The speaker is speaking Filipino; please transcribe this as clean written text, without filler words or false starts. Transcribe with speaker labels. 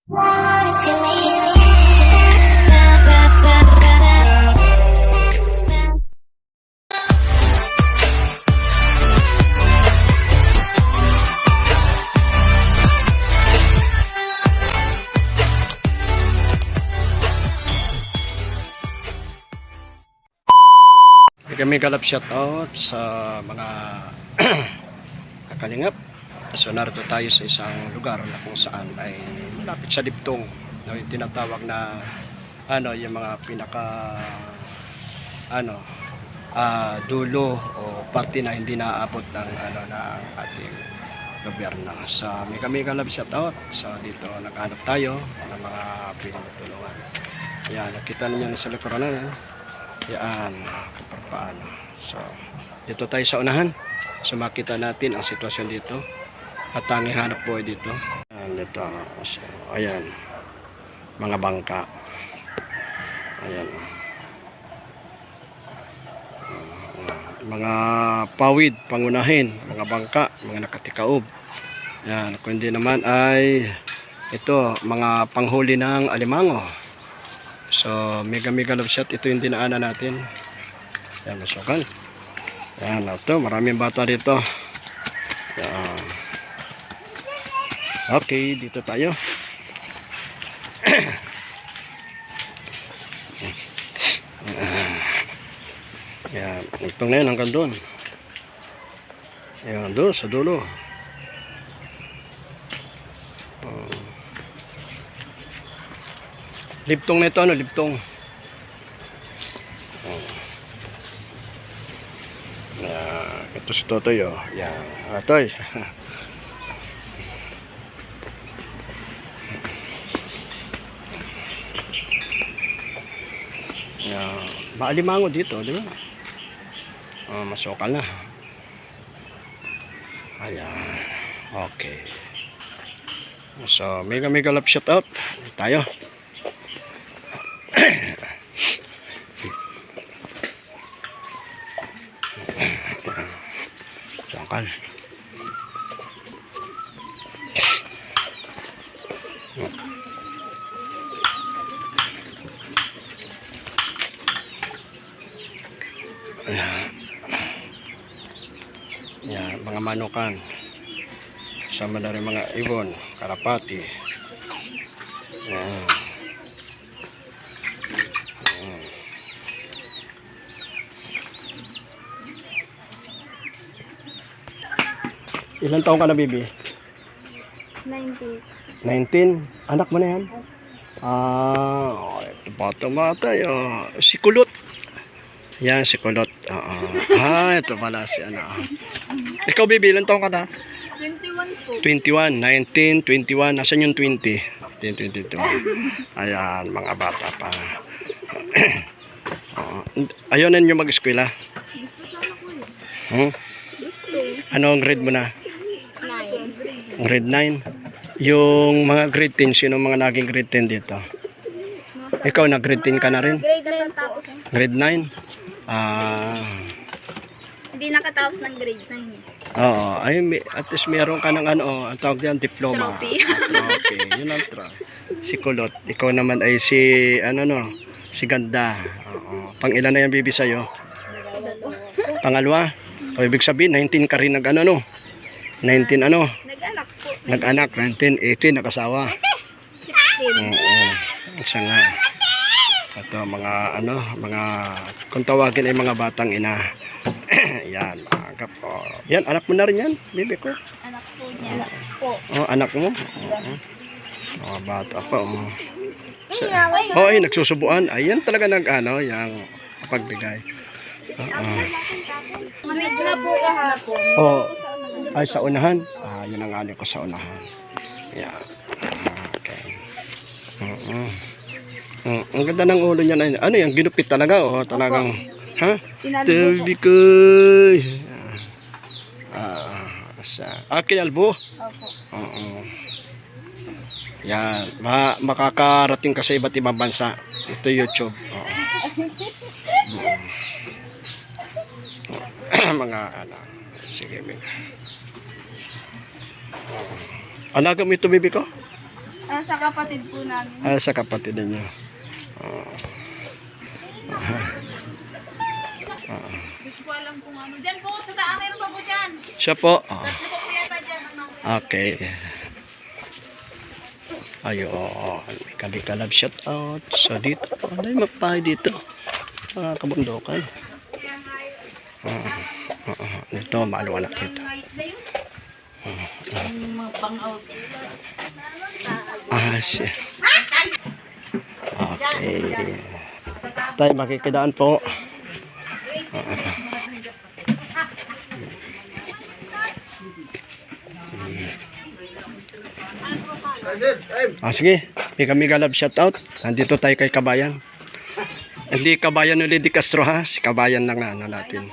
Speaker 1: Kami kalap shoutout sa mga kakalingap. So narito tayo sa isang lugar na kung saan ay malapit sa Diptong, yung tinatawag na yung mga pinaka dulo o parte na hindi naaabot ng ng ating gobyerno. Sa kami kalap shoutout. So dito naghanap tayo ng mga pinagtulungan. Yan, nakita niyo sa likuran na yan. Yan, paano. So, dito tayo sa unahan. So, makita natin ang sitwasyon dito. At tanging hanap buhay dito. Ayan, dito. So, ayan. Mga bangka. Ayan. Mga pawid, pangunahin. Mga bangka, mga nakatikaob. Ayan, kung hindi naman ay ito, mga panghuli ng alimango. So, mega love shot. Ito yung dinaanan natin. Yan, masukan. Yan, ito. Maraming bata dito. Yan. Okay, dito tayo. Yan, itong na yun hanggang doon. Yan, doon sa dulo. Liptong na ito, liptong. Ito si Totoy, oh. Yan, Toy. Yan, maalimango dito, di ba? Masukal na. Ayan, okay. So, mega love shout out. Tayo. Sangkal. Yan, mga manukan. Sama na rin mga ibon, karapati. Yan. Ilan taong ka na, Bibi?
Speaker 2: 19.
Speaker 1: 19? Anak mo na yan? Ito bata si Kulot. Yan, si Kulot. Ito pala si Ikaw, Bibi, ilan taong ka na?
Speaker 2: 21 po.
Speaker 1: 21, 19, 21. Nasaan yung 20? 22. Ayan, mga bata pa. Ayaw na nyo mag-eskwela?
Speaker 2: Gusto sana ko eh. Gusto.
Speaker 1: Anong grade mo na?
Speaker 2: 9.
Speaker 1: Grade 9? Yung mga grade 10, sino mga naging grade 10 dito? Ikaw, nag-grade 10 ka na rin?
Speaker 2: Grade 9 tapos.
Speaker 1: Grade 9?
Speaker 2: Hindi nakatapos ng grade 9.
Speaker 1: Oo, ay, at least meron ka ng ang tawag yan, diploma.
Speaker 2: Trophy.
Speaker 1: Trophy, yun ang trophy. Si Kulot, ikaw naman ay si, si Ganda. Oo. Pang ilan na yan, Bibi, sa'yo? Pangalawa? O, ibig sabihin, 19 ka rin 19
Speaker 2: Nag-anak po.
Speaker 1: nag-anak, 19, 18, nakasawa.
Speaker 2: 16.
Speaker 1: Oo, isa nga. Ito, mga, kung tawagin ay mga batang ina. Yan, agap po. Yan, anak mo na rin yan, Bibi ko.
Speaker 2: Anak po niya. Po.
Speaker 1: Oh, anak mo? Oo. Bata pa. Ay, nagsusubuan. Ayan talaga yung pagbigay.
Speaker 2: Mamit na po kahapon.
Speaker 1: Oh, ay sa unahan. Yun ang ali ko sa unahan. Yan. Okay. Ang ganda ng ulo niya na. Ano yan? Ginupit talaga. Oh, talagang. Ha? Tabi ko. Kinalbo?
Speaker 2: Opo.
Speaker 1: Oo. Yan. Makakarating ka sa iba't ibang bansa. Ito YouTube. Oo. Mga sige, Bibi. Alaga mo ito, Bibi ko?
Speaker 2: Sa kapatid po namin.
Speaker 1: Sa kapatid ninyo.
Speaker 2: Hindi ko alam kung ano. Diyan po, sa daan meron pa po dyan.
Speaker 1: Siya po.
Speaker 2: Tatlo po po yata dyan.
Speaker 1: Okay. Ayun. May kalikalab shout out. So dito. Ano yung magpahay dito? Mga kabundukan. Dito, maluwanak dito.
Speaker 2: Mga pang-out.
Speaker 1: Siya. Okay. Tayo makikidaan po. Sige. Mega mega love shout out. Nandito tayo kay Kabayan. Hindi Kabayan ulit di Castro ha. Si Kabayan lang na natin.